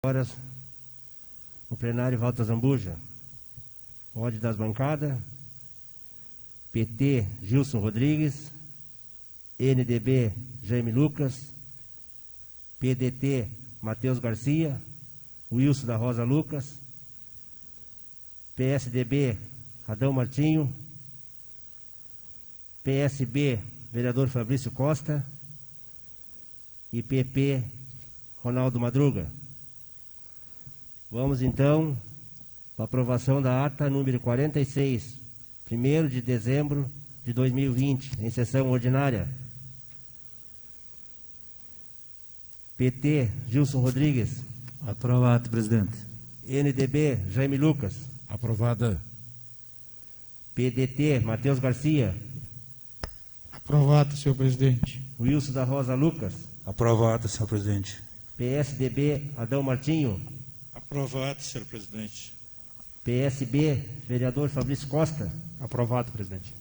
Horas, o plenário Walter Zambuja. Ordem das bancadas. PT, Gilson Rodrigues. NDB, Jaime Lucas. PDT, Matheus Garcia. Wilson da Rosa Lucas. PSDB, Adão Martinho. PSB, vereador Fabrício Costa. E PP, Ronaldo Madruga. Vamos então para a aprovação da ata número 46, 1º de dezembro de 2020, em sessão ordinária. PT, Gilson Rodrigues. Aprovado, presidente. NDB, Jaime Lucas. Aprovada. PDT, Matheus Garcia. Aprovado, senhor presidente. Wilson da Rosa Lucas. Aprovado, senhor presidente. PSDB, Adão Martinho. Aprovado, senhor presidente. PSB, vereador Fabrício Costa. Aprovado, presidente.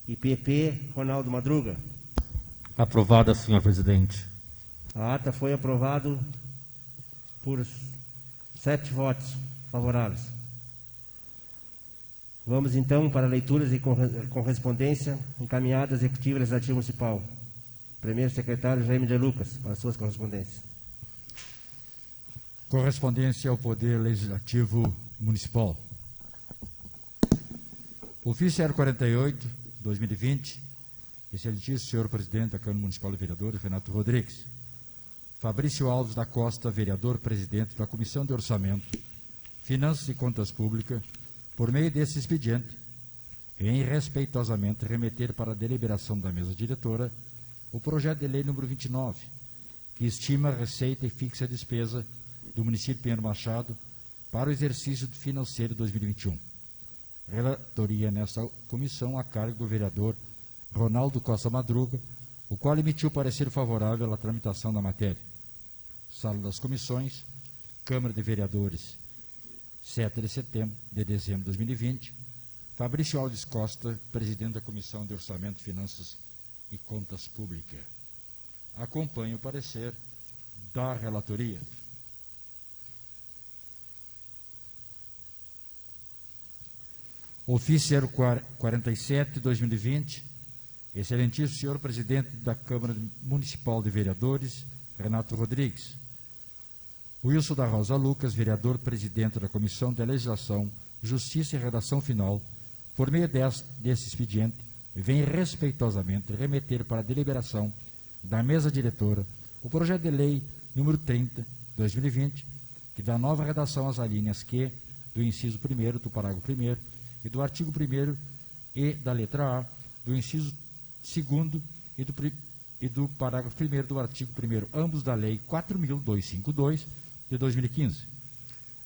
E PP, Ronaldo Madruga. Aprovada, senhor presidente. A ata foi aprovada por 7 votos favoráveis. Vamos então para leituras e correspondência encaminhada à Executiva Legislativa Municipal. Primeiro secretário Jaime de Lucas, para suas correspondências. Correspondência ao Poder Legislativo Municipal. Ofício 048, 2020. Excelentíssimo senhor presidente da Câmara Municipal de Vereadores, Renato Rodrigues. Fabrício Alves da Costa, vereador presidente da Comissão de Orçamento, Finanças e Contas Públicas, por meio desse expediente, vem respeitosamente remeter para a deliberação da mesa diretora o projeto de lei número 29, que estima a receita e fixa a despesa do município de Pinheiro Machado para o exercício financeiro 2021. Relatoria nesta comissão a cargo do vereador Ronaldo Costa Madruga, o qual emitiu parecer favorável à tramitação da matéria. Sala das Comissões, Câmara de Vereadores, 7 de dezembro de 2020. Fabrício Alves Costa, presidente da Comissão de Orçamento, Finanças e Contas Públicas. Acompanhe o parecer da relatoria. Ofício 047, 2020. Excelentíssimo senhor presidente da Câmara Municipal de Vereadores, Renato Rodrigues. Wilson da Rosa Lucas, vereador presidente da Comissão de Legislação, Justiça e Redação Final, por meio desse expediente, vem respeitosamente remeter para a deliberação da mesa diretora o projeto de lei número 30, 2020, que dá nova redação às alíneas Q do inciso 1º do parágrafo 1º e do artigo 1º e da letra A do inciso 2º e do parágrafo 1º do artigo 1º, ambos da Lei 4.252, de 2015.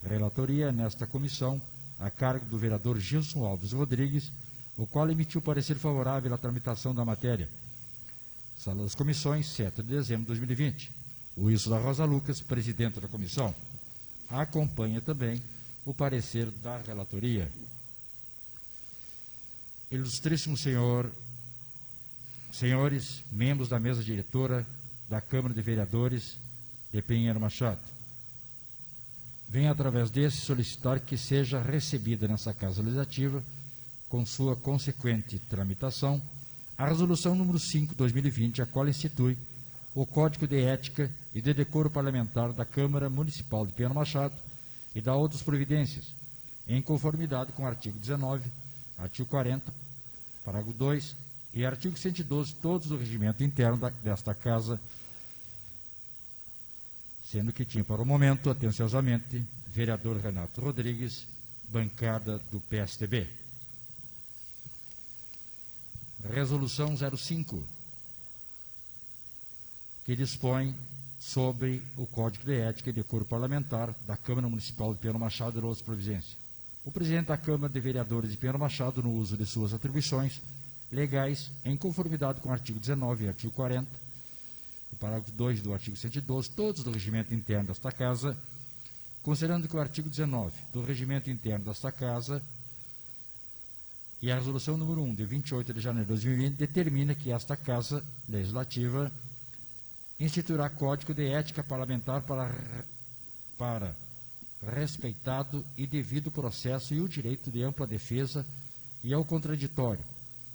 Relatoria nesta comissão, a cargo do vereador Gilson Alves Rodrigues, o qual emitiu parecer favorável à tramitação da matéria. Sala das Comissões, 7 de dezembro de 2020. Wilson da Rosa Lucas, presidente da comissão. Acompanha também o parecer da relatoria. Ilustríssimo senhores, membros da mesa diretora da Câmara de Vereadores de Pinheiro Machado, venho através desse solicitar que seja recebida nessa Casa Legislativa, com sua consequente tramitação, a resolução número 5, 2020, a qual institui o Código de Ética e de Decoro Parlamentar da Câmara Municipal de Pinheiro Machado e dá outras providências, em conformidade com o artigo 19, artigo 40, parágrafo 2 e artigo 112, todos do regimento interno desta Casa, sendo que tinha para o momento, atenciosamente, vereador Renato Rodrigues, bancada do PSDB. Resolução 05, que dispõe sobre o Código de Ética e Decoro Parlamentar da Câmara Municipal de Pinheiro Machado e outras providências. O presidente da Câmara de Vereadores de Pinheiro Machado, no uso de suas atribuições legais, em conformidade com o artigo 19 e artigo 40, o parágrafo 2 do artigo 112, todos do regimento interno desta Casa, considerando que o artigo 19 do regimento interno desta Casa e a resolução número 1, de 28 de janeiro de 2020, determina que esta Casa Legislativa instituirá Código de Ética Parlamentar para para respeitado e devido processo e o direito de ampla defesa e ao contraditório,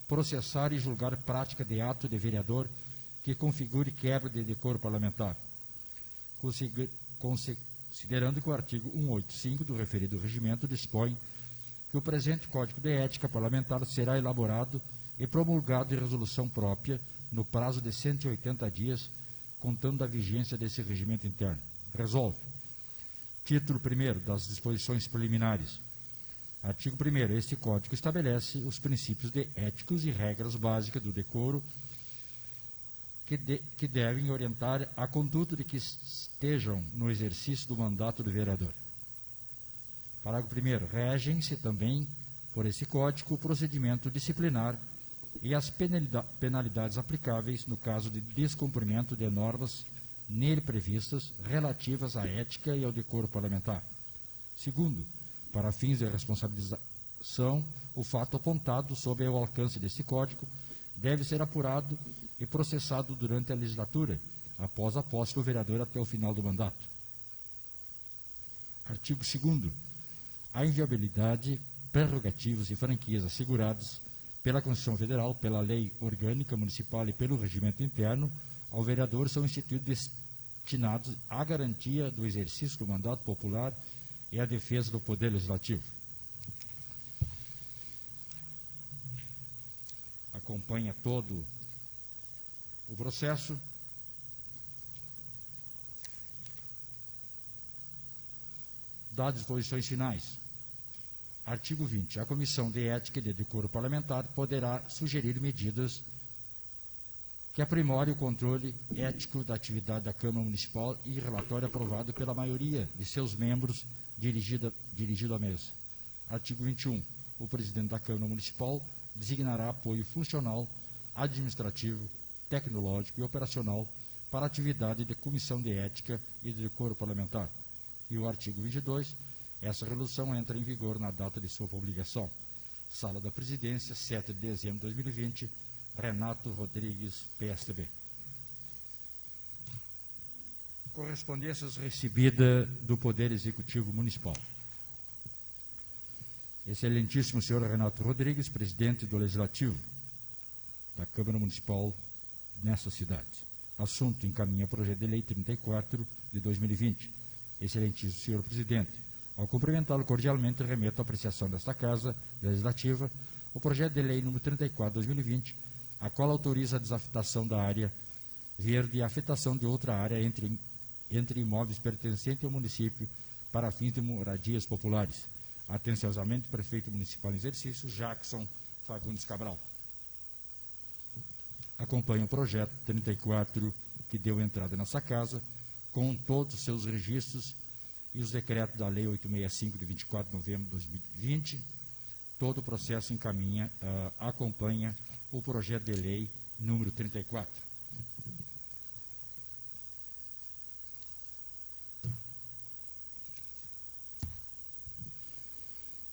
processar e julgar prática de ato de vereador que configure quebra de decoro parlamentar, considerando que o artigo 185 do referido regimento dispõe que o presente Código de Ética Parlamentar será elaborado e promulgado em resolução própria no prazo de 180 dias, contando da vigência desse regimento interno. Resolve. Título 1º das disposições preliminares. Artigo 1º. Este Código estabelece os princípios de éticos e regras básicas do decoro que devem orientar a conduta de que estejam no exercício do mandato do vereador. Parágrafo 1º. Regem-se também por esse Código o procedimento disciplinar e as penalidades aplicáveis no caso de descumprimento de normas nele previstas relativas à ética e ao decoro parlamentar. Segundo, para fins de responsabilização, o fato apontado sob o alcance deste Código deve ser apurado e processado durante a legislatura, após a posse do vereador até o final do mandato. Artigo 2º. A inviolabilidade, prerrogativas e franquias asseguradas pela Constituição Federal, pela Lei Orgânica Municipal e pelo regimento interno ao vereador são instituídos destinados à garantia do exercício do mandato popular e à defesa do poder legislativo. Acompanha todo o processo. Das disposições finais. Artigo 20. A Comissão de Ética e de Decoro Parlamentar poderá sugerir medidas que aprimorem o controle ético da atividade da Câmara Municipal e relatório aprovado pela maioria de seus membros dirigido à mesa. Artigo 21. O presidente da Câmara Municipal designará apoio funcional, administrativo, tecnológico e operacional para a atividade de Comissão de Ética e de Decoro Parlamentar. E o artigo 22, essa resolução entra em vigor na data de sua publicação. Sala da Presidência, 7 de dezembro de 2020, Renato Rodrigues, PSDB. Correspondências recebidas do Poder Executivo Municipal. Excelentíssimo senhor Renato Rodrigues, presidente do Legislativo da Câmara Municipal nessa cidade. Assunto: encaminha projeto de lei 34 de 2020. Excelentíssimo senhor presidente, ao cumprimentá-lo cordialmente, remeto à apreciação desta Casa Legislativa o projeto de lei número 34 de 2020, a qual autoriza a desafetação da área verde e a afetação de outra área entre imóveis pertencentes ao município para fins de moradias populares. Atenciosamente, prefeito municipal em exercício, Jackson Fagundes Cabral. Acompanha o projeto 34 que deu entrada nessa casa, com todos os seus registros e os decretos da Lei 865 de 24 de novembro de 2020. Todo o processo acompanha o projeto de lei número 34.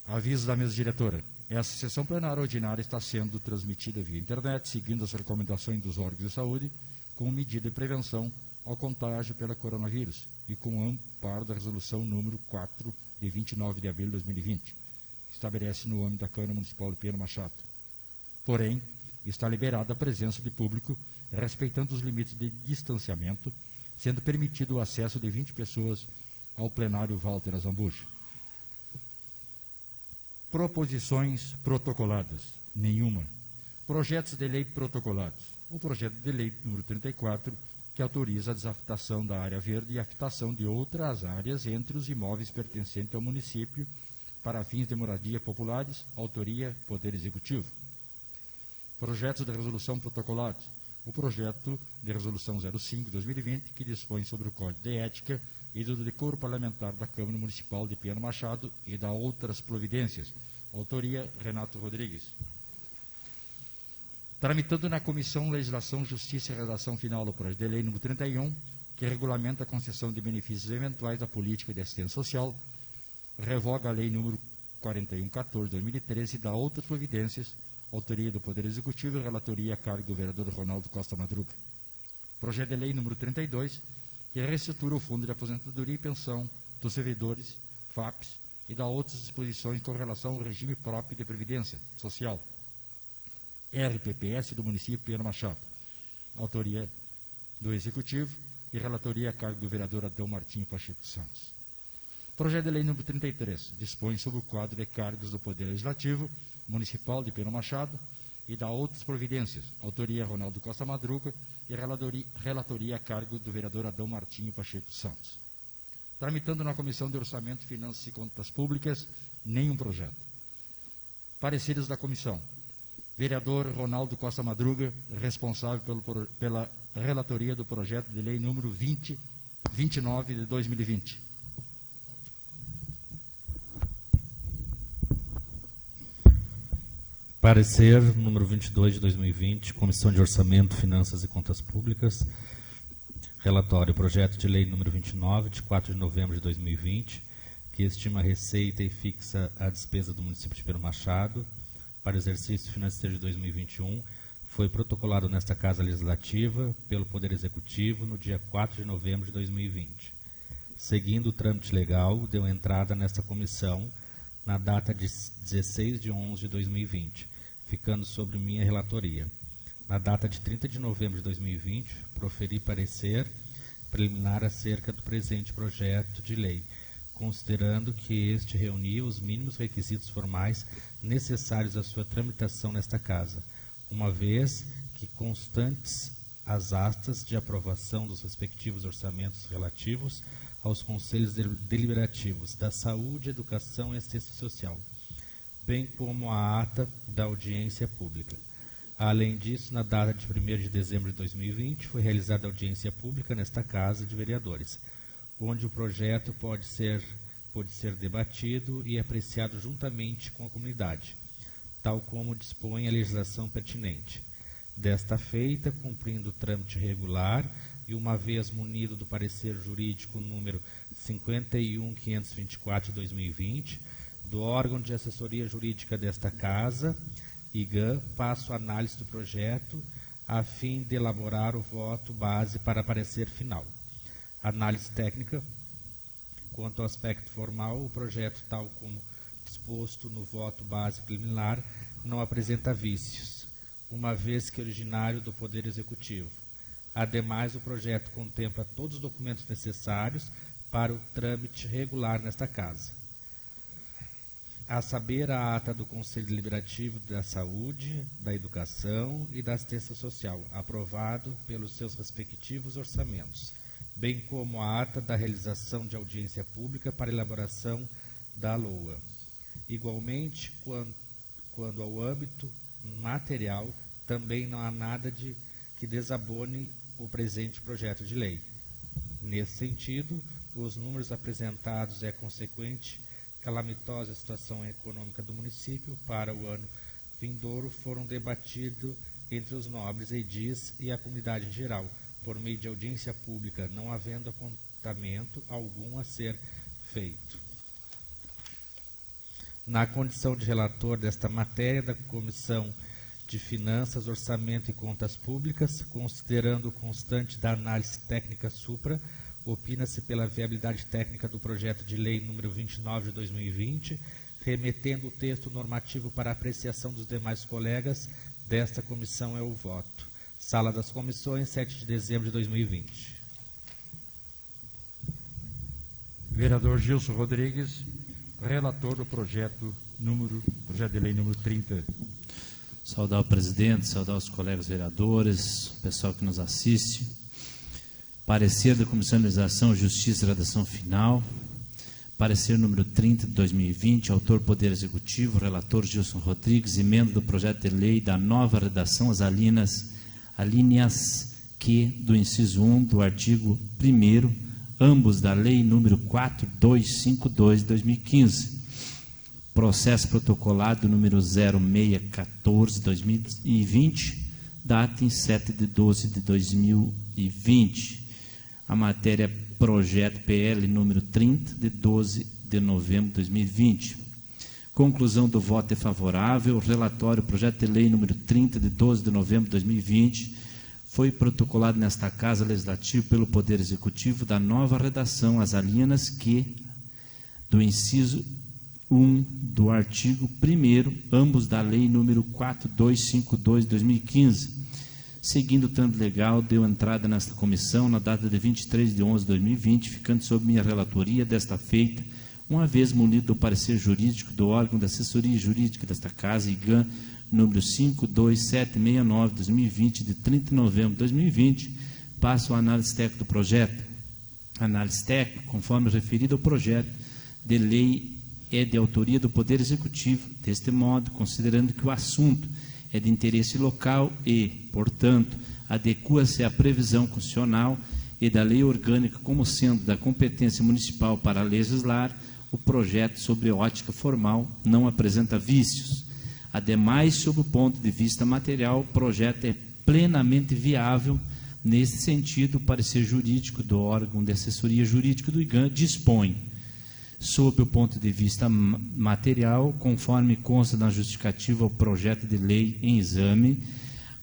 Aviso da mesa diretora. Essa sessão plenária ordinária está sendo transmitida via internet, seguindo as recomendações dos órgãos de saúde, como medida de prevenção ao contágio pela coronavírus e com o amparo da resolução número 4 de 29 de abril de 2020. Estabelece no âmbito da Câmara Municipal de Pinheiro Machado. Porém, está liberada a presença de público, respeitando os limites de distanciamento, sendo permitido o acesso de 20 pessoas ao plenário Walter Azambuja. Proposições protocoladas. Nenhuma. Projetos de lei protocolados. O projeto de lei número 34, que autoriza a desafetação da área verde e a afetação de outras áreas entre os imóveis pertencentes ao município para fins de moradia populares, autoria, Poder Executivo. Projetos de resolução protocolados. O projeto de resolução 05/2020, que dispõe sobre o Código de Ética e do decoro parlamentar da Câmara Municipal de Pinheiro Machado e da outras providências. Autoria, Renato Rodrigues. Tramitando na Comissão Legislação, Justiça e Redação Final do projeto de lei número 31, que regulamenta a concessão de benefícios eventuais da política de assistência social, revoga a lei número 41/14 de 2013 e dá outras providências, autoria do Poder Executivo e relatoria a cargo do vereador Ronaldo Costa Madruga. Projeto de lei número 32, que reestrutura o Fundo de Aposentadoria e Pensão dos servidores, FAPs, e da outras disposições com relação ao regime próprio de previdência social, RPPS do município de Pinheiro Machado. Autoria do Executivo e relatoria a cargo do vereador Adão Martinho Pacheco Santos. Projeto de lei número 33 dispõe sobre o quadro de cargos do Poder Legislativo Municipal de Pinheiro Machado e da outras providências. Autoria Ronaldo Costa Madruga e relatoria a cargo do vereador Adão Martinho Pacheco Santos. Tramitando na Comissão de Orçamento, Finanças e Contas Públicas, nenhum projeto. Pareceres da comissão. Vereador Ronaldo Costa Madruga, responsável pela relatoria do projeto de lei número 29 de 2020. Parecer número 22 de 2020, Comissão de Orçamento, Finanças e Contas Públicas. Relatório, projeto de lei número 29, de 4 de novembro de 2020, que estima a receita e fixa a despesa do município de Pinheiro Machado para o exercício financeiro de 2021, foi protocolado nesta Casa Legislativa pelo Poder Executivo no dia 4 de novembro de 2020. Seguindo o trâmite legal, deu entrada nesta comissão na data de 16 de 11 de 2020, ficando sobre minha relatoria. Na data de 30 de novembro de 2020, proferi parecer preliminar acerca do presente projeto de lei, considerando que este reunia os mínimos requisitos formais necessários à sua tramitação nesta Casa, uma vez que constantes as astas de aprovação dos respectivos orçamentos relativos aos conselhos deliberativos da Saúde, Educação e Assistência Social, bem como a ata da audiência pública. Além disso, na data de 1º de dezembro de 2020, foi realizada audiência pública nesta Casa de Vereadores, onde o projeto pode ser debatido e apreciado juntamente com a comunidade, tal como dispõe a legislação pertinente. Desta feita, cumprindo o trâmite regular e uma vez munido do parecer jurídico número 51.524 de 2020, do órgão de assessoria jurídica desta Casa, IGAM, passo a análise do projeto a fim de elaborar o voto base para parecer final. Análise técnica. Quanto ao aspecto formal, o projeto, tal como disposto no voto base preliminar, não apresenta vícios, uma vez que é originário do Poder Executivo. Ademais, o projeto contempla todos os documentos necessários para o trâmite regular nesta Casa, a saber, a ata do Conselho Deliberativo da Saúde, da Educação e da Assistência Social, aprovado pelos seus respectivos orçamentos, bem como a ata da realização de audiência pública para elaboração da LOA. Igualmente, quando ao âmbito material, também não há nada que desabone o presente projeto de lei. Nesse sentido, os números apresentados é consequente calamitosa situação econômica do município para o ano vindouro foram debatidos entre os nobres edis e a comunidade em geral, por meio de audiência pública, não havendo apontamento algum a ser feito. Na condição de relator desta matéria da Comissão de Finanças, Orçamento e Contas Públicas, considerando o constante da análise técnica supra, opina-se pela viabilidade técnica do projeto de lei número 29 de 2020, remetendo o texto normativo para apreciação dos demais colegas. Desta comissão é o voto. Sala das Comissões, 7 de dezembro de 2020. Vereador Gilson Rodrigues, relator do projeto de lei número 30. Saudar o presidente, saudar os colegas vereadores, o pessoal que nos assiste. Parecer da Comissão de Legislação, Justiça e Redação Final. Parecer número 30 de 2020, autor Poder Executivo, relator Gilson Rodrigues, emenda do projeto de lei da nova redação, as alíneas Q do inciso 1 do artigo 1º, ambos da lei número 4252 de 2015. Processo protocolado número 0614 de 2020, data em 7 de 12 de 2020. A matéria projeto PL número 30, de 12 de novembro de 2020. Conclusão do voto é favorável. Relatório, projeto de lei número 30, de 12 de novembro de 2020, foi protocolado nesta Casa Legislativa pelo Poder Executivo da nova redação, as alíneas Q do inciso 1 do artigo 1º, ambos da Lei número 4252 de 2015. Seguindo o trâmite legal, deu entrada nesta comissão na data de 23 de 11 de 2020, ficando sob minha relatoria desta feita, uma vez munido do parecer jurídico do órgão da assessoria jurídica desta Casa, IGAN, número 52769 de 2020, de 30 de novembro de 2020, passo a análise técnica do projeto. Análise técnica, conforme referido ao projeto de lei, é de autoria do Poder Executivo, deste modo, considerando que o assunto é de interesse local e, portanto, adequa-se à previsão constitucional e da lei orgânica como sendo da competência municipal para legislar, o projeto, sobre ótica formal, não apresenta vícios. Ademais, sob o ponto de vista material, o projeto é plenamente viável. Nesse sentido, o parecer jurídico do órgão de assessoria jurídica do IGAN dispõe, sob o ponto de vista material, conforme consta na justificativa ao projeto de lei em exame,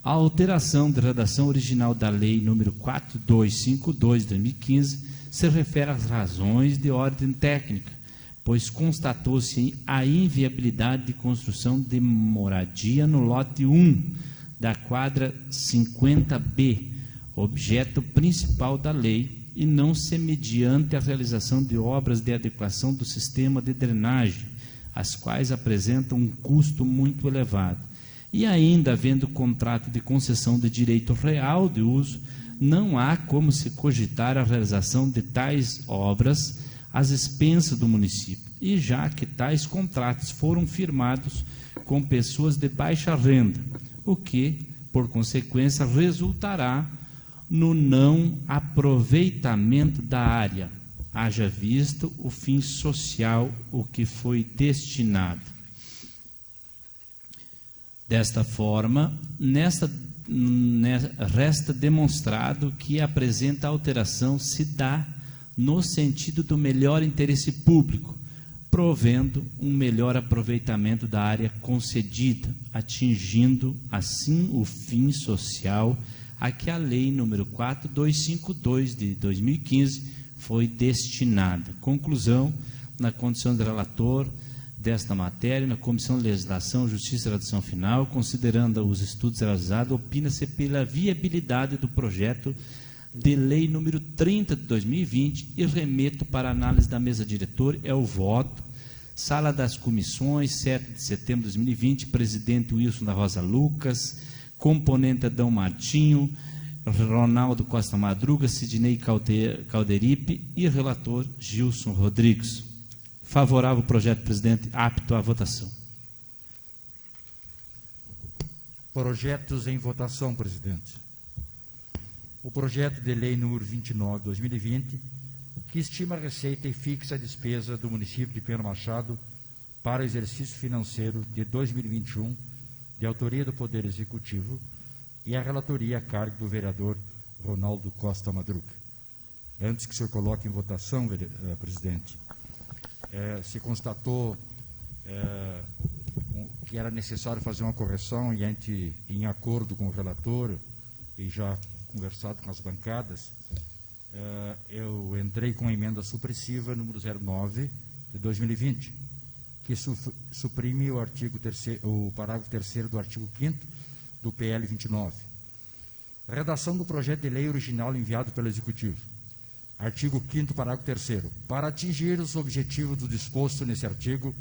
a alteração de redação original da lei número 4252 de 2015 se refere às razões de ordem técnica, pois constatou-se a inviabilidade de construção de moradia no lote 1 da quadra 50B, objeto principal da lei, e não se mediante a realização de obras de adequação do sistema de drenagem, as quais apresentam um custo muito elevado. E ainda havendo contrato de concessão de direito real de uso, não há como se cogitar a realização de tais obras às expensas do município, e já que tais contratos foram firmados com pessoas de baixa renda, o que, por consequência, resultará no não aproveitamento da área, haja visto o fim social o que foi destinado. Desta forma, resta demonstrado que a apresenta alteração se dá no sentido do melhor interesse público, provendo um melhor aproveitamento da área concedida, atingindo assim o fim social a que a lei número 4252 de 2015 foi destinada. Conclusão, na condição de relator desta matéria, na Comissão de Legislação, Justiça e Redação Final, considerando os estudos realizados, opina-se pela viabilidade do projeto de lei número 30 de 2020 e remeto para análise da mesa diretora. É o voto. Sala das Comissões, 7 de setembro de 2020, presidente Wilson da Rosa Lucas, componente Adão Martinho, Ronaldo Costa Madruga, Sidnei Calderipe e relator Gilson Rodrigues. Favorável o projeto, presidente, apto à votação. Projetos em votação, presidente. O projeto de lei número 29 de 2020, que estima a receita e fixa a despesa do município de Pedro Machado para o exercício financeiro de 2021, de autoria do Poder Executivo, e a relatoria a cargo do vereador Ronaldo Costa Madruga. Antes que o senhor coloque em votação, presidente, se constatou que era necessário fazer uma correção e a gente, em acordo com o relator e já conversado com as bancadas, eu entrei com a emenda supressiva número 09 de 2020, que suprime o o parágrafo 3º do artigo 5º do PL 29. Redação do projeto de lei original enviado pelo Executivo. Artigo 5º, parágrafo 3º. Para atingir os objetivos do disposto nesse artigo,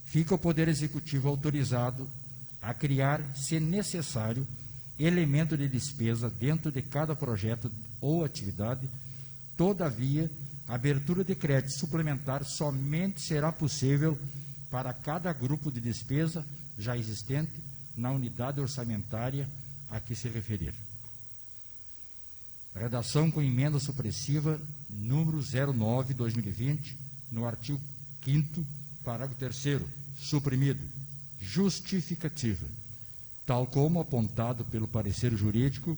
fica o Poder Executivo autorizado a criar, se necessário, elemento de despesa dentro de cada projeto ou atividade. Todavia, a abertura de crédito suplementar somente será possível para cada grupo de despesa já existente na unidade orçamentária a que se referir. Redação com emenda supressiva número 09/2020, no artigo 5º, parágrafo 3º, suprimido. Justificativa. Tal como apontado pelo parecer jurídico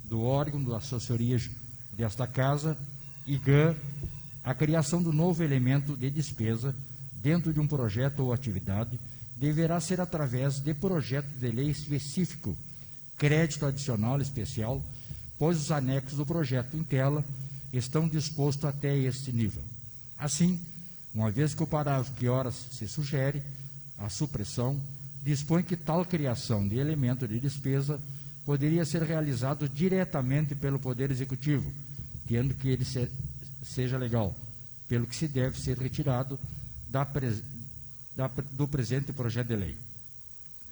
do órgão da assessoria desta Casa, IGAN, a criação do novo elemento de despesa dentro de um projeto ou atividade deverá ser através de projeto de lei específico, crédito adicional especial, pois os anexos do projeto em tela estão dispostos até este nível. Assim, uma vez que o parágrafo que ora se sugere a supressão dispõe que tal criação de elemento de despesa poderia ser realizado diretamente pelo Poder Executivo, tendo que ele seja legal, pelo que se deve ser retirado do presente projeto de lei.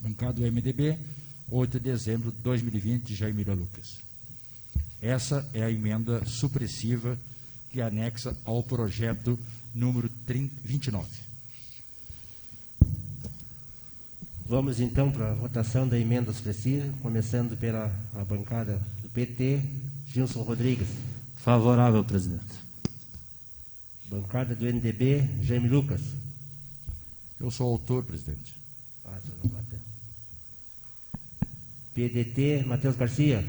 Bancada do MDB, 8 de dezembro de 2020, Jaime de Lucas. Essa é a emenda supressiva que anexa ao projeto número 29. Vamos então para a votação da emenda supressiva, começando pela bancada do PT, Gilson Rodrigues. Favorável, presidente. Bancada do MDB, Jaime Lucas. Eu sou autor, presidente. PDT, Matheus Garcia.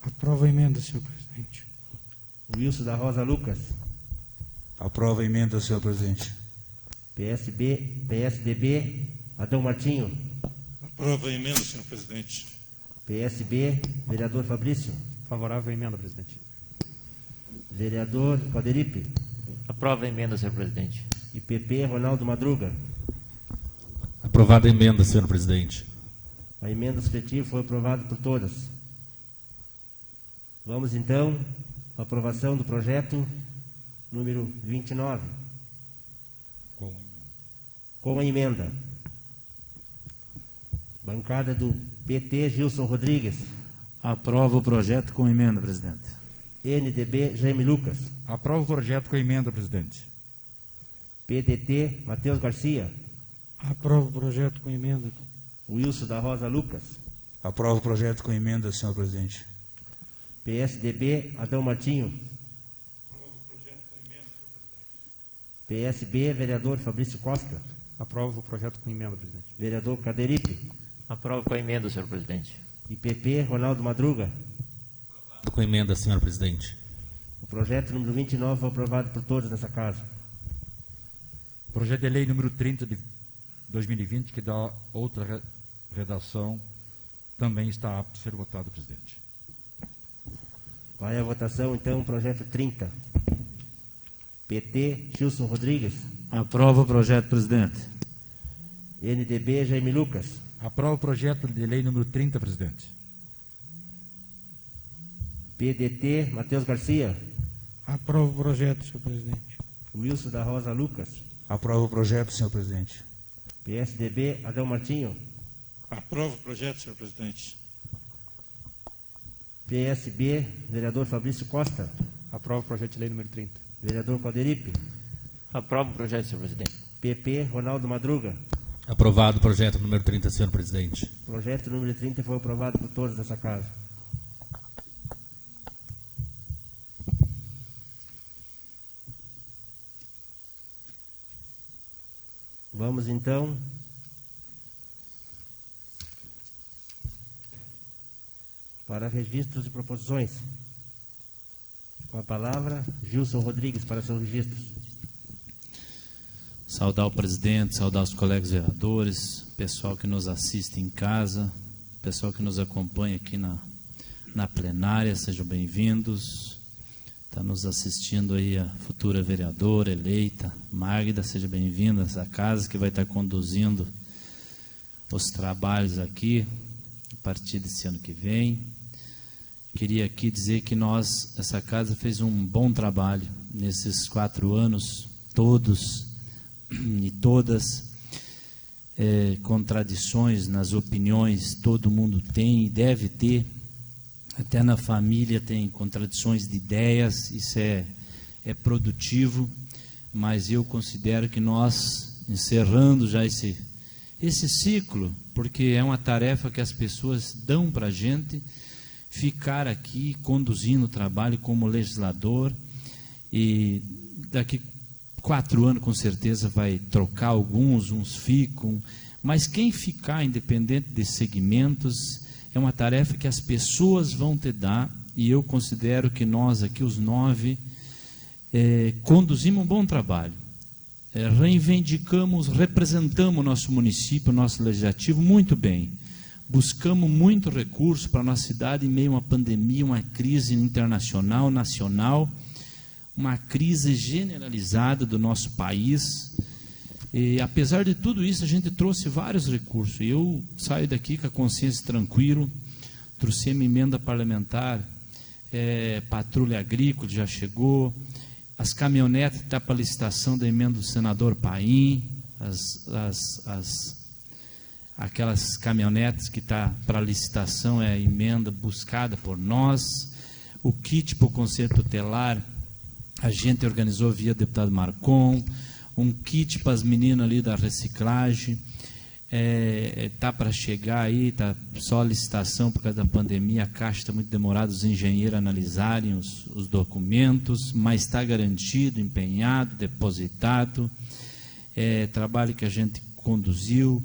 Aprovo a emenda, senhor presidente. Wilson da Rosa Lucas. Aprova a emenda, senhor presidente. PSDB, Adão Martinho. Aprova a emenda, senhor presidente. PSB, vereador Fabrício. Favorável à emenda, presidente. Vereador Calderipe. Aprova a emenda, senhor presidente. IPP, Ronaldo Madruga. Aprovada a emenda, senhor presidente. A emenda suplessiva foi aprovada por todas. Vamos então à aprovação do projeto número 29. Com a emenda. Bancada do PT, Gilson Rodrigues. Aprovo o projeto com emenda, presidente. NDB, Jaime Lucas. Aprovo o projeto com emenda, presidente. PDT, Matheus Garcia. Aprovo o projeto com emenda. Wilson da Rosa Lucas. Aprova o projeto com emenda, senhor presidente. PSDB, Adão Martinho. PSB, vereador Fabrício Costa. Aprovo o projeto com emenda, presidente. Vereador Calderipe. Aprovo com a emenda, senhor presidente. IPP, Ronaldo Madruga. Com emenda, senhor presidente. O projeto número 29 foi aprovado por todos nessa casa. Projeto de lei número 30 de 2020, que dá outra redação, também está apto a ser votado, presidente. Vai à votação, então, o projeto 30. PT, Gilson Rodrigues. Aprovo o projeto, presidente. NDB, Jaime Lucas. Aprovo o projeto de lei número 30, presidente. PDT, Matheus Garcia. Aprovo o projeto, senhor presidente. Wilson da Rosa Lucas. Aprova o projeto, senhor presidente. PSDB, Adão Martinho. Aprova o projeto, senhor presidente. PSB, vereador Fabrício Costa. Aprovo o projeto de lei número 30. Vereador Calderipe. Aprovo o projeto, senhor presidente. PP, Ronaldo Madruga. Aprovado o projeto número 30, senhor presidente. O projeto número 30 foi aprovado por todos dessa casa. Vamos então para registros e proposições. Com a palavra, Gilson Rodrigues, para seus registros. Saudar o presidente, saudar os colegas vereadores, pessoal que nos assiste em casa, pessoal que nos acompanha aqui na plenária, sejam bem-vindos. Está nos assistindo aí a futura vereadora eleita, Magda, seja bem-vinda a essa casa que vai estar conduzindo os trabalhos aqui, a partir desse ano que vem. Queria aqui dizer que essa casa fez um bom trabalho nesses 4 anos, todos e todas, contradições nas opiniões, todo mundo tem e deve ter, até na família tem contradições de ideias, isso é produtivo, mas eu considero que nós, encerrando já esse ciclo, porque é uma tarefa que as pessoas dão para a gente, ficar aqui conduzindo o trabalho como legislador, e daqui 4 anos com certeza vai trocar alguns, uns ficam, mas quem ficar independente de segmentos, é uma tarefa que as pessoas vão te dar, e eu considero que nós aqui, os 9, conduzimos um bom trabalho. Reivindicamos, representamos o nosso município, o nosso legislativo muito bem. Buscamos muito recurso para a nossa cidade em meio a uma pandemia, uma crise internacional, nacional. uma crise generalizada do nosso país. E, apesar de tudo isso, a gente trouxe vários recursos. Eu saio daqui com a consciência tranquila, trouxemos emenda parlamentar, patrulha agrícola já chegou, as caminhonetes que estão para licitação da emenda do senador Paim, aquelas caminhonetes que estão para licitação é a emenda buscada por nós, o kit para o Conselho Tutelar, a gente organizou via deputado Marcon, um kit para as meninas ali da reciclagem, está para chegar aí, está só a licitação por causa da pandemia, a Caixa está muito demorada, os engenheiros analisarem os documentos, mas está garantido, empenhado, depositado, trabalho que a gente conduziu.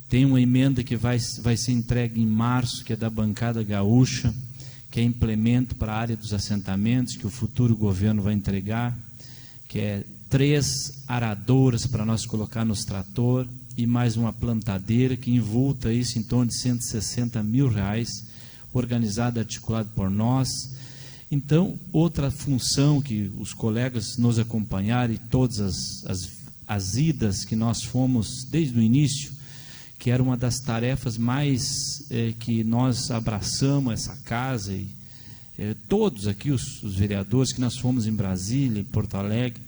Tem uma emenda que vai ser entregue em março, que é da bancada gaúcha, que é implemento para a área dos assentamentos, que o futuro governo vai entregar, que é 3 aradoras para nós colocar nos trator e mais uma plantadeira, que envolta isso em torno de R$160 mil, organizado e articulado por nós. Então, outra função que os colegas nos acompanharam e todas as idas que nós fomos desde o início, que era uma das tarefas mais que nós abraçamos essa casa, e todos aqui, os vereadores, que nós fomos em Brasília, em Porto Alegre,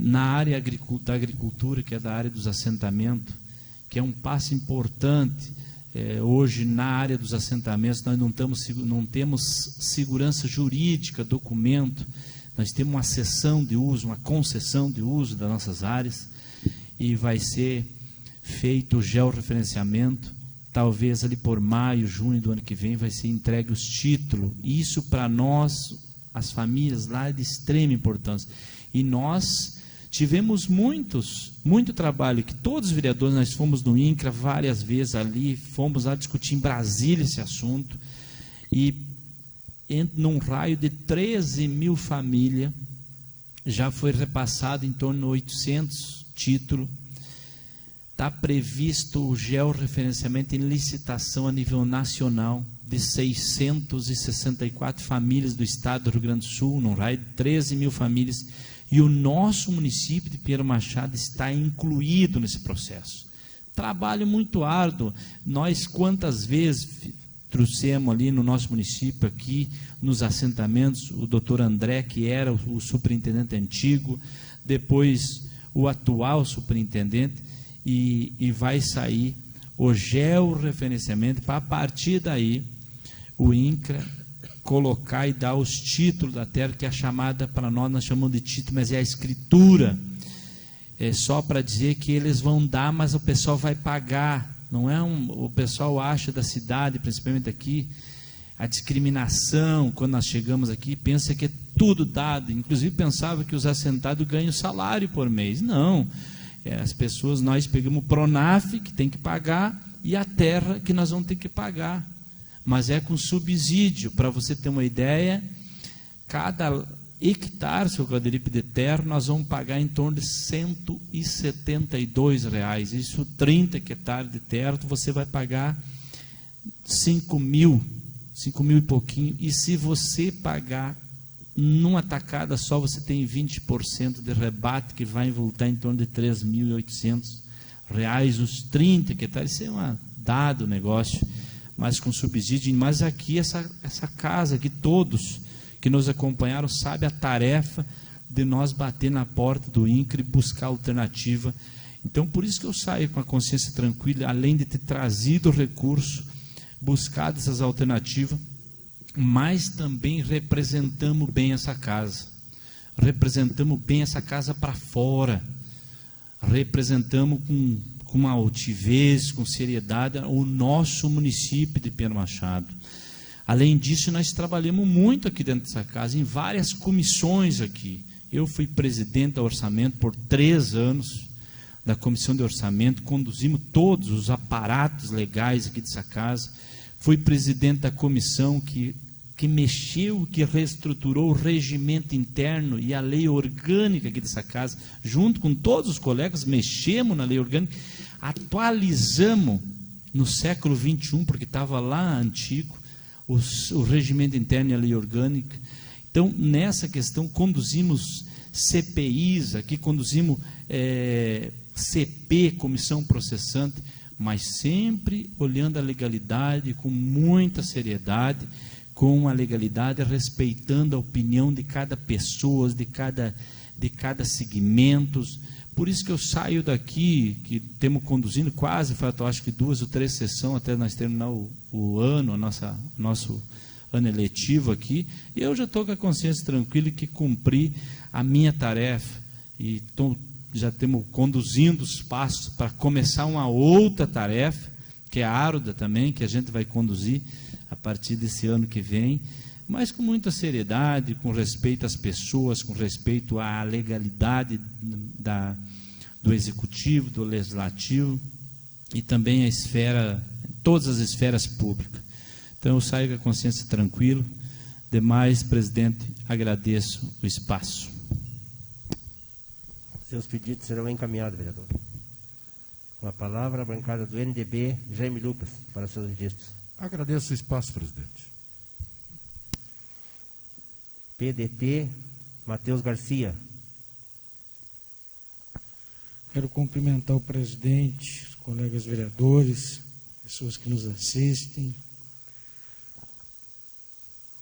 na área da agricultura, que é da área dos assentamentos, que é um passo importante. Hoje, na área dos assentamentos, nós não temos segurança jurídica, documento, nós temos uma cessão de uso, uma concessão de uso das nossas áreas, e vai ser feito o georreferenciamento, talvez ali por maio, junho do ano que vem, vai ser entregue os títulos. Isso para nós, as famílias lá, é de extrema importância. E nós tivemos muito trabalho, que todos os vereadores, nós fomos no INCRA várias vezes ali, fomos lá discutir em Brasília esse assunto, e num raio de 13 mil famílias, já foi repassado em torno de 800 títulos. Está previsto o georreferenciamento em licitação a nível nacional de 664 famílias do estado do Rio Grande do Sul, num raio de 13 mil famílias, e o nosso município de Pinheiro Machado está incluído nesse processo. Trabalho muito árduo. Nós, quantas vezes trouxemos ali no nosso município, aqui nos assentamentos, o doutor André, que era o superintendente antigo, depois o atual superintendente, e vai sair o georreferenciamento para, a partir daí, o INCRA colocar e dar os títulos da terra, que é a chamada, para nós chamamos de título, mas é a escritura. É só para dizer que eles vão dar, mas o pessoal vai pagar. Não é o pessoal acha da cidade, principalmente aqui, a discriminação, quando nós chegamos aqui, pensa que é tudo dado, inclusive pensava que os assentados ganham salário por mês. Não, as pessoas, nós pegamos o Pronaf, que tem que pagar, e a terra, que nós vamos ter que pagar, mas é com subsídio. Para você ter uma ideia, cada hectare, seu Caderipe, de terra, nós vamos pagar em torno de R$172. Isso, 30 hectares de terra, você vai pagar 5 mil e pouquinho, e se você pagar numa tacada só, você tem 20% de rebate, que vai voltar em torno de R$3.800, os 30 hectares. Isso é um dado negócio, mas com subsídio. Mas aqui, essa casa, que todos que nos acompanharam sabem a tarefa de nós bater na porta do INCRA e buscar alternativa. Então, por isso que eu saio com a consciência tranquila, além de ter trazido o recurso, buscado essas alternativas, mas também representamos bem essa casa. Representamos bem essa casa para fora. Representamos com uma altivez, com seriedade, o nosso município de Pinheiro Machado. Além disso, nós trabalhamos muito aqui dentro dessa casa, em várias comissões aqui. Eu fui presidente da orçamento por 3 anos, da comissão de orçamento, conduzimos todos os aparatos legais aqui dessa casa. Fui presidente da comissão que mexeu, que reestruturou o regimento interno e a lei orgânica aqui dessa casa, junto com todos os colegas, mexemos na lei orgânica, atualizamos no século XXI, porque estava lá antigo, o regimento interno e a lei orgânica. Então, nessa questão, conduzimos CPIs, aqui conduzimos CP, Comissão Processante, mas sempre olhando a legalidade com muita seriedade, com a legalidade respeitando a opinião de cada pessoa, de cada segmento. Por isso que eu saio daqui, que temos conduzindo quase, acho que 2 ou 3 sessões até nós terminar o ano, nosso ano eletivo aqui, e eu já estou com a consciência tranquila que cumpri a minha tarefa, e já estamos conduzindo os passos para começar uma outra tarefa, que é árdua também, que a gente vai conduzir a partir desse ano que vem, mas com muita seriedade, com respeito às pessoas, com respeito à legalidade do executivo, do legislativo e também a esfera, todas as esferas públicas. Então eu saio com a consciência tranquila. Demais, presidente, agradeço o espaço. Seus pedidos serão encaminhados, vereador. Com a palavra, a bancada do NDB, Jaime Lucas, para seus registros. Agradeço o espaço, presidente. PDT, Matheus Garcia. Quero cumprimentar o presidente, os colegas vereadores, pessoas que nos assistem,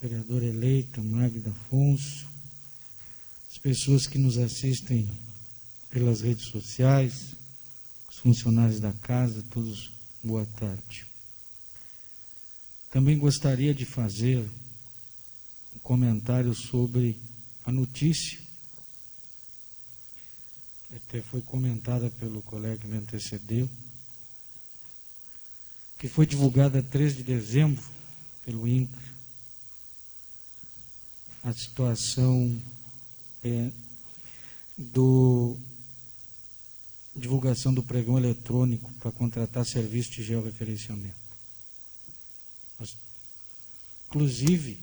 vereadora eleita, Magda Afonso, as pessoas que nos assistem pelas redes sociais, os funcionários da casa, todos, boa tarde. Também gostaria de fazer um comentário sobre a notícia, que até foi comentada pelo colega que me antecedeu, que foi divulgada 3 de dezembro pelo INCRA, a situação divulgação do pregão eletrônico para contratar serviço de georreferenciamento. Inclusive,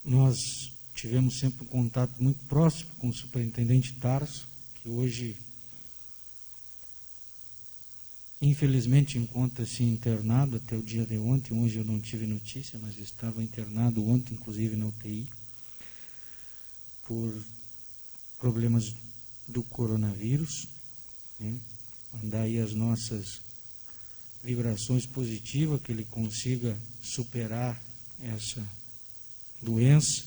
nós tivemos sempre um contato muito próximo com o superintendente Tarso, que hoje, infelizmente, encontra-se internado até o dia de ontem. Hoje eu não tive notícia, mas estava internado ontem, inclusive na UTI, por problemas do coronavírus, né? Mandar aí as nossas vibrações positivas, que ele consiga superar essa doença.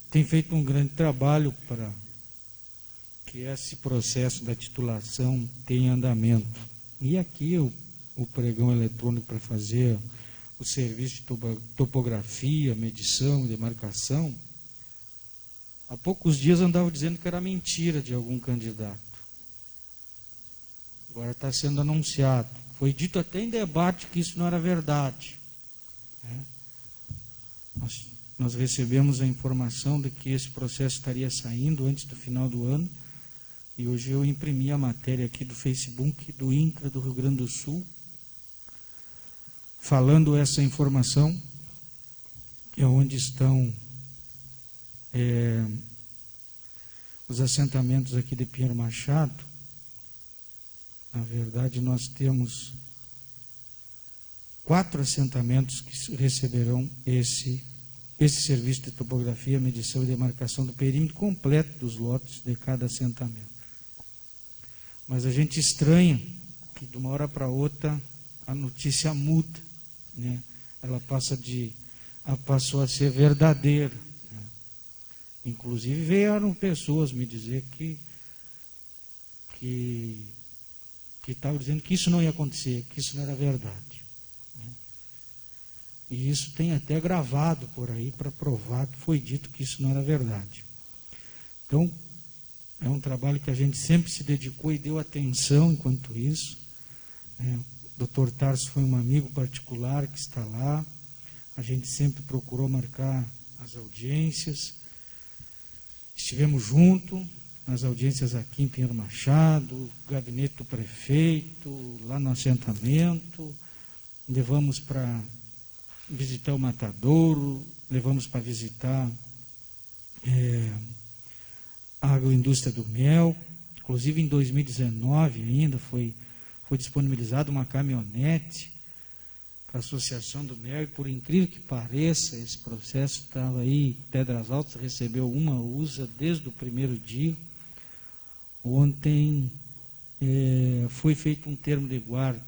Tem feito um grande trabalho para que esse processo da titulação tenha andamento. E aqui o pregão eletrônico para fazer o serviço de topografia, medição e demarcação, há poucos dias andava dizendo que era mentira de algum candidato. Agora está sendo anunciado. Foi dito até em debate que isso não era verdade. Nós recebemos a informação de que esse processo estaria saindo antes do final do ano, e hoje eu imprimi a matéria aqui do Facebook do INCRA do Rio Grande do Sul, falando essa informação, que é onde estão os assentamentos aqui de Pinheiro Machado. Na verdade, nós temos 4 assentamentos que receberão esse serviço de topografia, medição e demarcação do perímetro completo dos lotes de cada assentamento. Mas a gente estranha que de uma hora para outra a notícia muda, né? Ela passou a ser verdadeira, né? Inclusive vieram pessoas me dizer que estavam dizendo que isso não ia acontecer, que isso não era verdade, né? E isso tem até gravado por aí para provar que foi dito que isso não era verdade. Então, é um trabalho que a gente sempre se dedicou e deu atenção enquanto isso, né? O Dr. Tarso foi um amigo particular que está lá, a gente sempre procurou marcar as audiências, estivemos juntos nas audiências aqui em Pinheiro Machado, gabinete do prefeito, lá no assentamento, levamos para visitar o matadouro, levamos para visitar a agroindústria do mel. Inclusive em 2019 ainda foi disponibilizada uma caminhonete para a Associação do Mel, e por incrível que pareça, esse processo estava aí, Pedras Altas recebeu uma USA desde o primeiro dia. Ontem foi feito um termo de guarda,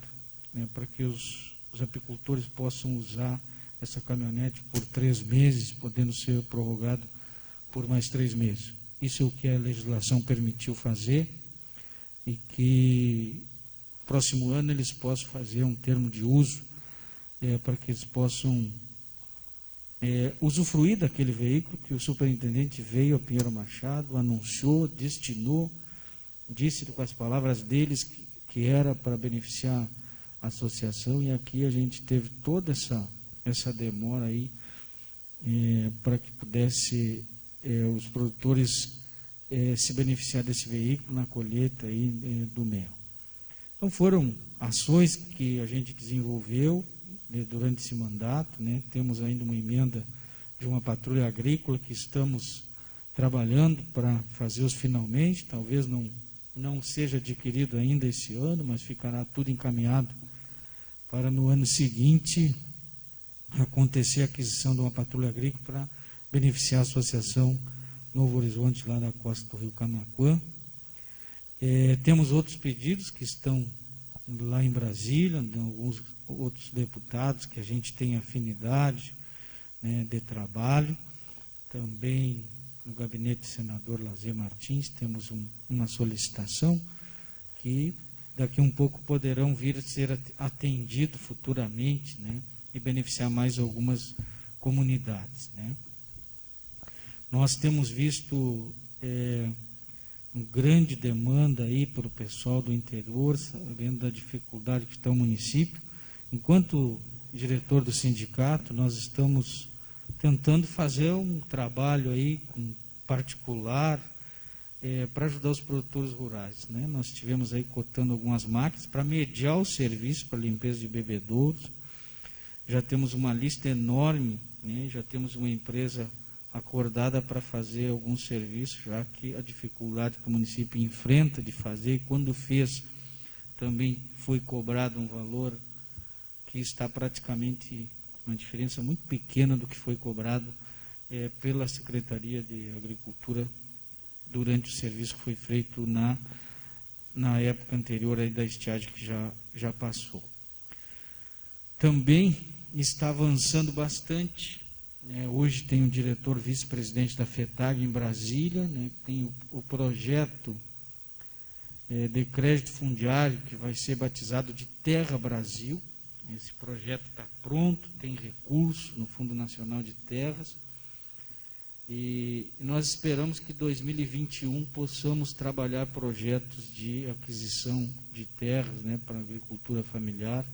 né, para que os apicultores possam usar essa caminhonete por 3 meses, podendo ser prorrogado por mais 3 meses. Isso é o que a legislação permitiu fazer, e que próximo ano eles possam fazer um termo de uso, para que eles possam usufruir daquele veículo que o superintendente veio a Pinheiro Machado, anunciou, destinou, disse com as palavras deles que era para beneficiar a associação, e aqui a gente teve toda essa demora aí para que pudesse os produtores se beneficiar desse veículo na colheita aí do mel. Então foram ações que a gente desenvolveu durante esse mandato, né? Temos ainda uma emenda de uma patrulha agrícola que estamos trabalhando para fazer os finalmente, talvez não seja adquirido ainda esse ano, mas ficará tudo encaminhado para no ano seguinte acontecer a aquisição de uma patrulha agrícola para beneficiar a Associação Novo Horizonte, lá da costa do Rio Camaquã. Temos outros pedidos que estão lá em Brasília, de alguns outros deputados que a gente tem afinidade, né, de trabalho. Também no gabinete do senador Lazer Martins temos uma solicitação que daqui um pouco poderão vir a ser atendido futuramente, né, e beneficiar mais algumas comunidades, né. Nós temos visto uma grande demanda aí para o pessoal do interior, sabendo da dificuldade que está o município. Enquanto diretor do sindicato, nós estamos tentando fazer um trabalho aí particular para ajudar os produtores rurais, né? Nós estivemos aí cotando algumas máquinas para mediar o serviço para limpeza de bebedouros. Já temos uma lista enorme, né? Já temos uma empresa acordada para fazer alguns serviços, já que a dificuldade que o município enfrenta de fazer, e quando fez, também foi cobrado um valor que está praticamente uma diferença muito pequena do que foi cobrado pela Secretaria de Agricultura durante o serviço que foi feito na época anterior aí da estiagem que já passou. Também está avançando bastante. Hoje tem o diretor vice-presidente da FETAG em Brasília, né, tem o projeto de crédito fundiário que vai ser batizado de Terra Brasil. Esse projeto está pronto, tem recurso no Fundo Nacional de Terras, e nós esperamos que em 2021 possamos trabalhar projetos de aquisição de terras, né, para a agricultura familiar,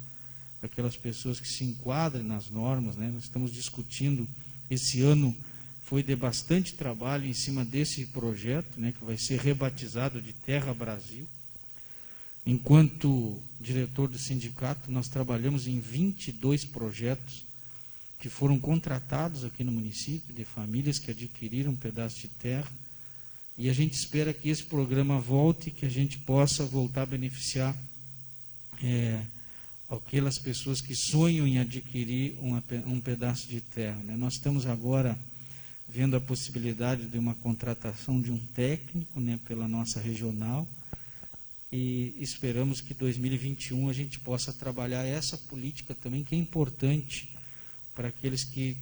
aquelas pessoas que se enquadrem nas normas, né? Nós estamos discutindo, esse ano foi de bastante trabalho em cima desse projeto, né, que vai ser rebatizado de Terra Brasil. Enquanto diretor do sindicato, nós trabalhamos em 22 projetos que foram contratados aqui no município, de famílias que adquiriram um pedaço de terra, e a gente espera que esse programa volte e que a gente possa voltar a beneficiar aquelas pessoas que sonham em adquirir um pedaço de terra, né? Nós estamos agora vendo a possibilidade de uma contratação de um técnico, né, pela nossa regional, e esperamos que em 2021 a gente possa trabalhar essa política também, que é importante para aqueles que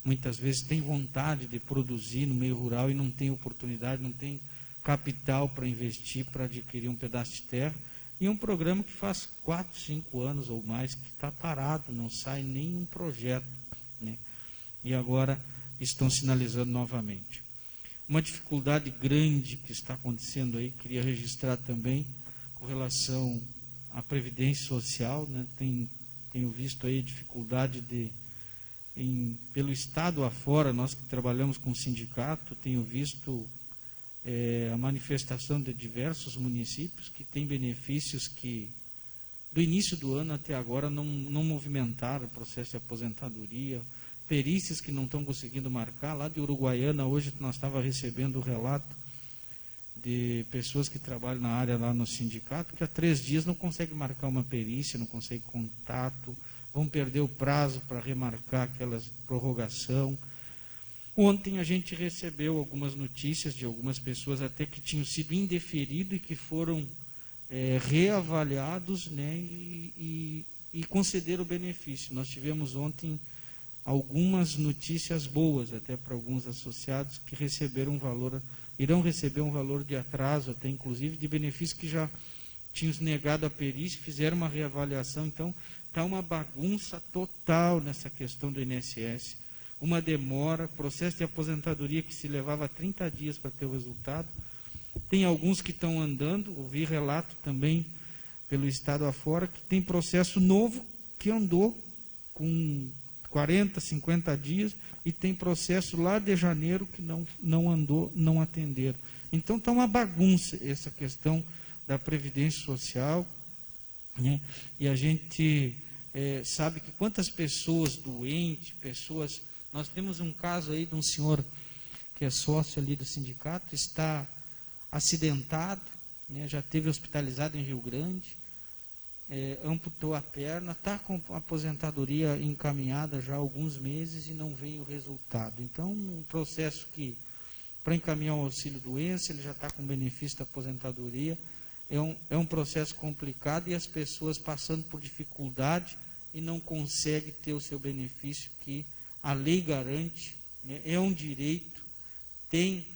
muitas vezes têm vontade de produzir no meio rural e não têm oportunidade, não têm capital para investir, para adquirir um pedaço de terra. E um programa que faz 4, 5 anos ou mais que está parado, não sai nenhum projeto, né? E agora estão sinalizando novamente. Uma dificuldade grande que está acontecendo aí, queria registrar também, com relação à Previdência Social, né? Tenho visto aí dificuldade pelo Estado afora, nós que trabalhamos com o sindicato, tenho visto a manifestação de diversos municípios que têm benefícios que, do início do ano até agora, não movimentaram o processo de aposentadoria, perícias que não estão conseguindo marcar. Lá de Uruguaiana, hoje nós estávamos recebendo o relato de pessoas que trabalham na área lá no sindicato, que há 3 dias não conseguem marcar uma perícia, não conseguem contato, vão perder o prazo para remarcar aquela prorrogação. Ontem a gente recebeu algumas notícias de algumas pessoas até que tinham sido indeferidos e que foram reavaliados, né, e concederam o benefício. Nós tivemos ontem algumas notícias boas, até para alguns associados que receberam um valor, irão receber um valor de atraso, até inclusive de benefícios que já tinham negado a perícia, fizeram uma reavaliação. Então, está uma bagunça total nessa questão do INSS, uma demora, processo de aposentadoria que se levava 30 dias para ter o resultado. Tem alguns que estão andando, ouvi relato também pelo estado afora, que tem processo novo que andou com 40, 50 dias, e tem processo lá de janeiro que não andou, não atenderam. Então está uma bagunça essa questão da Previdência Social, né? E a gente sabe que quantas pessoas doentes, nós temos um caso aí de um senhor que é sócio ali do sindicato, está acidentado, né? Já esteve hospitalizado em Rio Grande, amputou a perna, está com a aposentadoria encaminhada já há alguns meses e não vem o resultado. Então, um processo que, para encaminhar o auxílio-doença, ele já está com benefício da aposentadoria, é um processo complicado, e as pessoas passando por dificuldade e não conseguem ter o seu benefício que a lei garante, né? É um direito, tem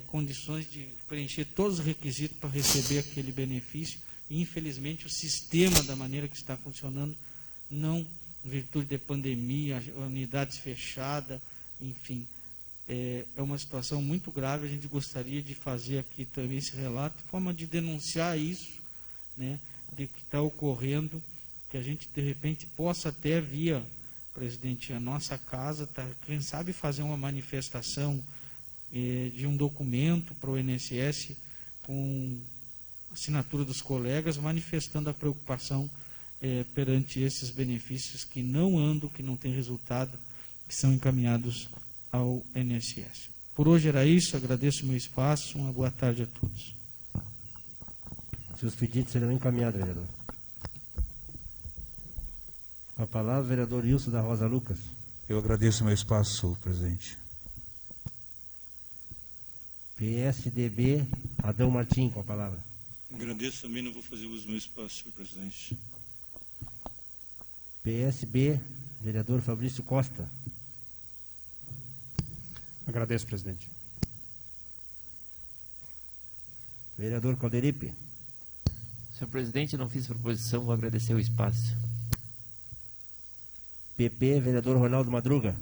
condições de preencher todos os requisitos para receber aquele benefício. E, infelizmente, o sistema, da maneira que está funcionando, não, em virtude da pandemia, unidades fechadas, enfim, é uma situação muito grave. A gente gostaria de fazer aqui também esse relato, de forma de denunciar isso, né, de que está ocorrendo, que a gente, de repente, possa até, via, presidente, a nossa casa, quem sabe fazer uma manifestação de um documento para o INSS com assinatura dos colegas, manifestando a preocupação perante esses benefícios que não andam, que não têm resultado, que são encaminhados ao INSS. Por hoje era isso, agradeço o meu espaço, uma boa tarde a todos. Seus pedidos serão encaminhados, vereador. Com a palavra, o vereador Wilson da Rosa Lucas. Eu agradeço o meu espaço, presidente. PSDB, Adão Martim, com a palavra. Agradeço também, não vou fazer uso do meu espaço, senhor presidente. PSB, vereador Fabrício Costa. Agradeço, presidente. Vereador Calderipe. Senhor presidente, não fiz proposição, vou agradecer o espaço. PP, vereador Ronaldo Madruga.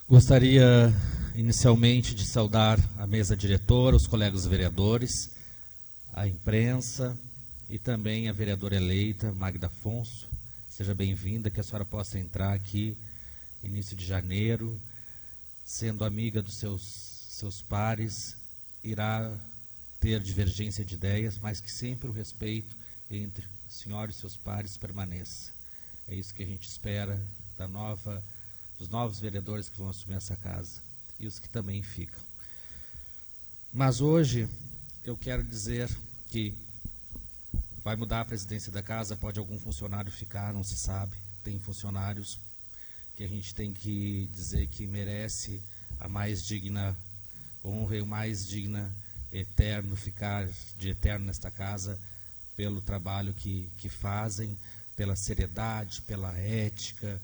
Gostaria inicialmente de saudar a mesa diretora, os colegas vereadores, a imprensa e também a vereadora eleita, Magda Afonso. Seja bem-vinda, que a senhora possa entrar aqui, início de janeiro, sendo amiga dos seus pares, irá ter divergência de ideias, mas que sempre o respeito entre a senhora e seus pares permaneça. É isso que a gente espera dos novos vereadores que vão assumir essa casa e os que também ficam. Mas hoje eu quero dizer que vai mudar a presidência da casa, pode algum funcionário ficar, não se sabe. Tem funcionários que a gente tem que dizer que merece a mais digna honra e o mais digna eterno, ficar de eterno nesta casa pelo trabalho que fazem, pela seriedade, pela ética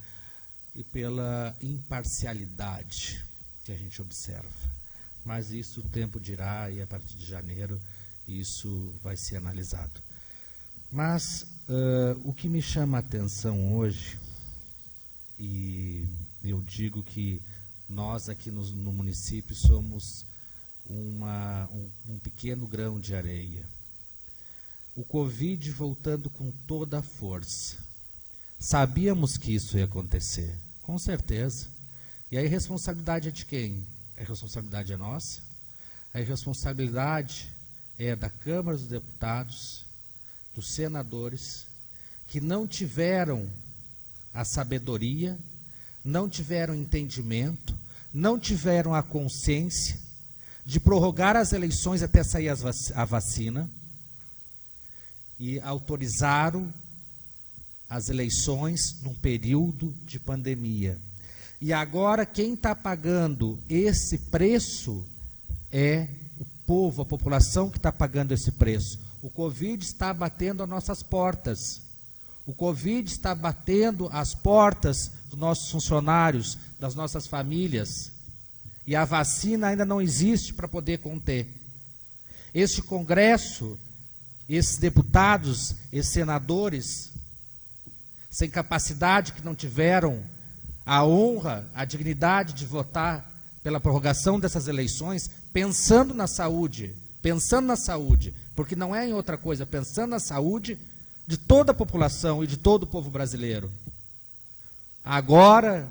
e pela imparcialidade que a gente observa. Mas isso o tempo dirá, e a partir de janeiro isso vai ser analisado. Mas o que me chama a atenção hoje, e eu digo que nós aqui no município somos um pequeno grão de areia. O Covid voltando com toda a força. Sabíamos que isso ia acontecer, com certeza. E a irresponsabilidade é de quem? A irresponsabilidade é nossa. A irresponsabilidade é da Câmara dos Deputados, dos senadores, que não tiveram a sabedoria, não tiveram entendimento, não tiveram a consciência de prorrogar as eleições até sair a vacina e autorizaram as eleições num período de pandemia. E agora quem está pagando esse preço é o povo, a população que está pagando esse preço. O Covid está batendo às nossas portas. O Covid está batendo às portas dos nossos funcionários, das nossas famílias. E a vacina ainda não existe para poder conter. Este Congresso, esses deputados, esses senadores, sem capacidade, que não tiveram a honra, a dignidade de votar pela prorrogação dessas eleições, pensando na saúde, porque não é em outra coisa, pensando na saúde de toda a população e de todo o povo brasileiro. Agora,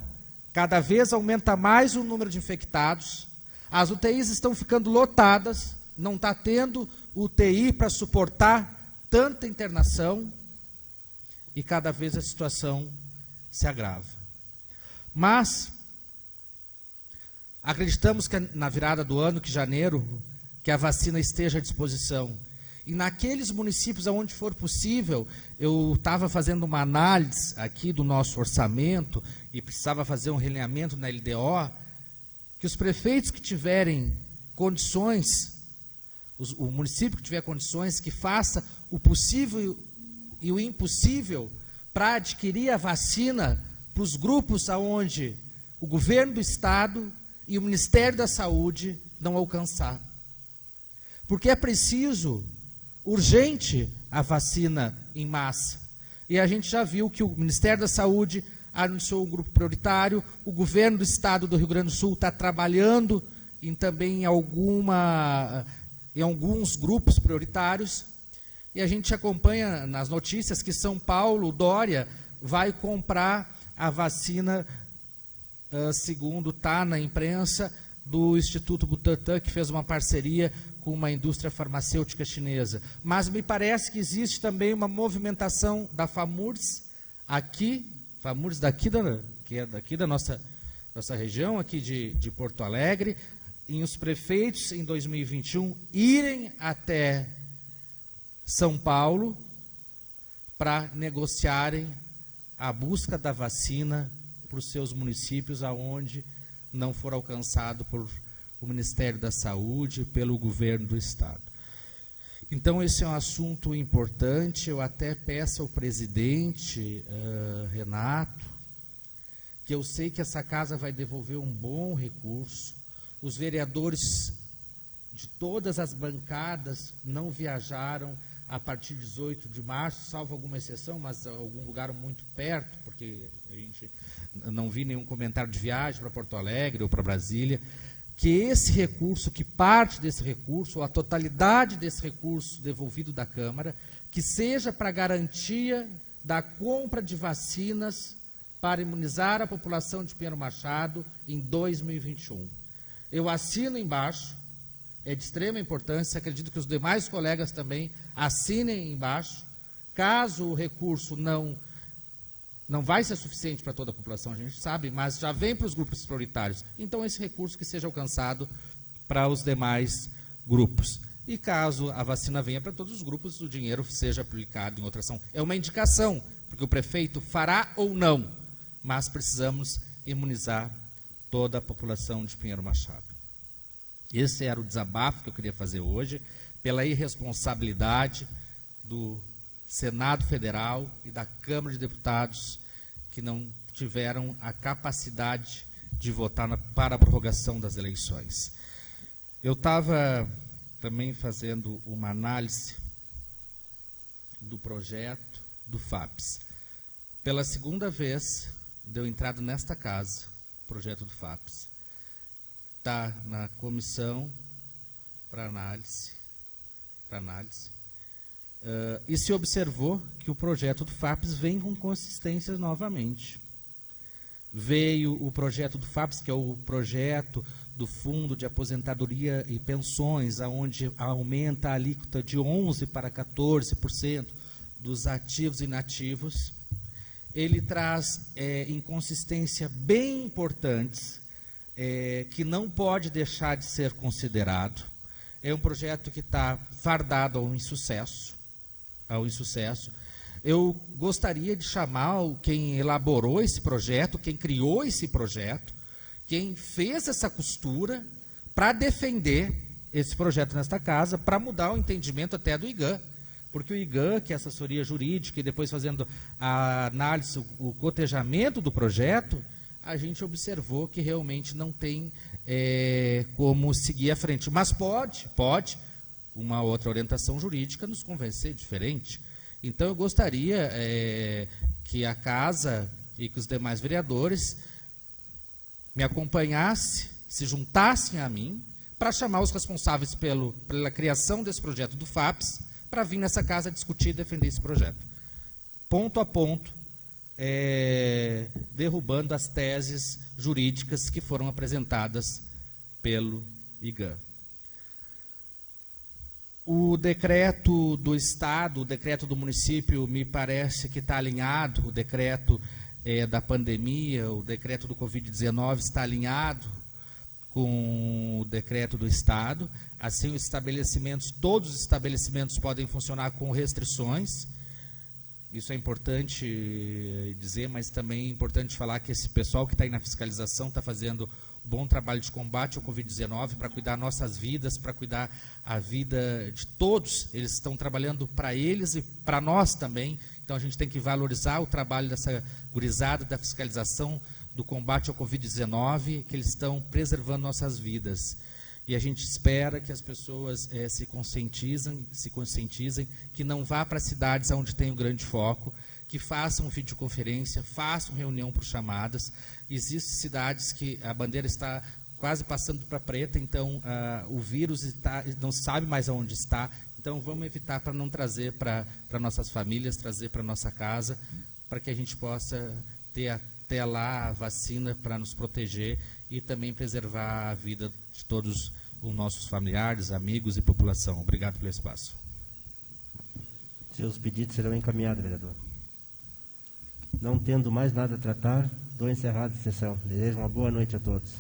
cada vez aumenta mais o número de infectados, as UTIs estão ficando lotadas, não está tendo UTI para suportar tanta internação, e cada vez a situação se agrava. Mas acreditamos que na virada do ano, que janeiro, que a vacina esteja à disposição. E naqueles municípios onde for possível, eu estava fazendo uma análise aqui do nosso orçamento e precisava fazer um realinhamento na LDO, que os prefeitos que tiverem condições, o município que tiver condições, que faça o possível e o impossível para adquirir a vacina para os grupos aonde o governo do Estado e o Ministério da Saúde não alcançar. Porque é preciso, urgente, a vacina em massa. E a gente já viu que o Ministério da Saúde anunciou um grupo prioritário, o governo do Estado do Rio Grande do Sul está trabalhando também em alguns grupos prioritários, e a gente acompanha nas notícias que São Paulo, Dória, vai comprar a vacina, segundo está na imprensa, do Instituto Butantan, que fez uma parceria com uma indústria farmacêutica chinesa. Mas me parece que existe também uma movimentação da FAMURS, que é daqui da nossa região, aqui de Porto Alegre, em os prefeitos, em 2021, irem até São Paulo para negociarem a busca da vacina para os seus municípios, aonde não for alcançado por o Ministério da Saúde, pelo governo do Estado. Então, esse é um assunto importante. Eu até peço ao presidente, Renato, que eu sei que essa casa vai devolver um bom recurso. Os vereadores de todas as bancadas não viajaram a partir de 18 de março, salvo alguma exceção, mas algum lugar muito perto, porque a gente não vi nenhum comentário de viagem para Porto Alegre ou para Brasília, que esse recurso, que parte desse recurso, ou a totalidade desse recurso devolvido da Câmara, que seja para garantia da compra de vacinas para imunizar a população de Pinheiro Machado em 2021. Eu assino embaixo, é de extrema importância, acredito que os demais colegas também assinem embaixo. Caso o recurso não vai ser suficiente para toda a população, a gente sabe, mas já vem para os grupos prioritários. Então, esse recurso que seja alcançado para os demais grupos. E caso a vacina venha para todos os grupos, o dinheiro seja aplicado em outra ação. É uma indicação, porque o prefeito fará ou não, mas precisamos imunizar toda a população de Pinheiro Machado. Esse era o desabafo que eu queria fazer hoje, pela irresponsabilidade do Senado Federal e da Câmara de Deputados, que não tiveram a capacidade de votar para a prorrogação das eleições. Eu estava também fazendo uma análise do projeto do FAPES. Pela segunda vez, deu entrada nesta casa, o projeto do FAPES. Está na comissão para análise. E se observou que o projeto do FAPES vem com consistência novamente. Veio o projeto do FAPES, que é o projeto do Fundo de Aposentadoria e Pensões, onde aumenta a alíquota de 11% para 14% dos ativos e inativos. Ele traz inconsistências bem importantes, que não pode deixar de ser considerado. É um projeto que está fardado ao insucesso. Eu gostaria de chamar quem elaborou esse projeto, quem criou esse projeto, quem fez essa costura, para defender esse projeto nesta casa, para mudar o entendimento até do IGAN. Porque o IGAN, que é a assessoria jurídica, e depois fazendo a análise, o cotejamento do projeto, a gente observou que realmente não tem como seguir à frente. Mas pode uma outra orientação jurídica nos convencer diferente. Então, eu gostaria que a casa e que os demais vereadores me acompanhassem, se juntassem a mim, para chamar os responsáveis pela criação desse projeto do FAPES, para vir nessa casa discutir e defender esse projeto. Ponto a ponto, derrubando as teses jurídicas que foram apresentadas pelo IGAN. O decreto do Estado, o decreto do município, me parece que está alinhado, o decreto da pandemia, o decreto do Covid-19 está alinhado com o decreto do Estado. Assim, os estabelecimentos, todos os estabelecimentos podem funcionar com restrições. Isso é importante dizer, mas também é importante falar que esse pessoal que está aí na fiscalização está fazendo um bom trabalho de combate ao Covid-19 para cuidar nossas vidas, para cuidar a vida de todos. Eles estão trabalhando para eles e para nós também. Então, a gente tem que valorizar o trabalho dessa gurizada da fiscalização do combate ao Covid-19, que eles estão preservando nossas vidas. E a gente espera que as pessoas se conscientizem, que não vá para cidades onde tem um grande foco, que façam videoconferência, façam reunião por chamadas. Existem cidades que a bandeira está quase passando para preta, então o vírus não sabe mais aonde está. Então vamos evitar para não trazer para nossas famílias, trazer para nossa casa, para que a gente possa ter até lá a vacina para nos proteger e também preservar a vida de todos os nossos familiares, amigos e população. Obrigado pelo espaço. Seus pedidos serão encaminhados, vereador. Não tendo mais nada a tratar, dou encerrada a sessão. Desejo uma boa noite a todos.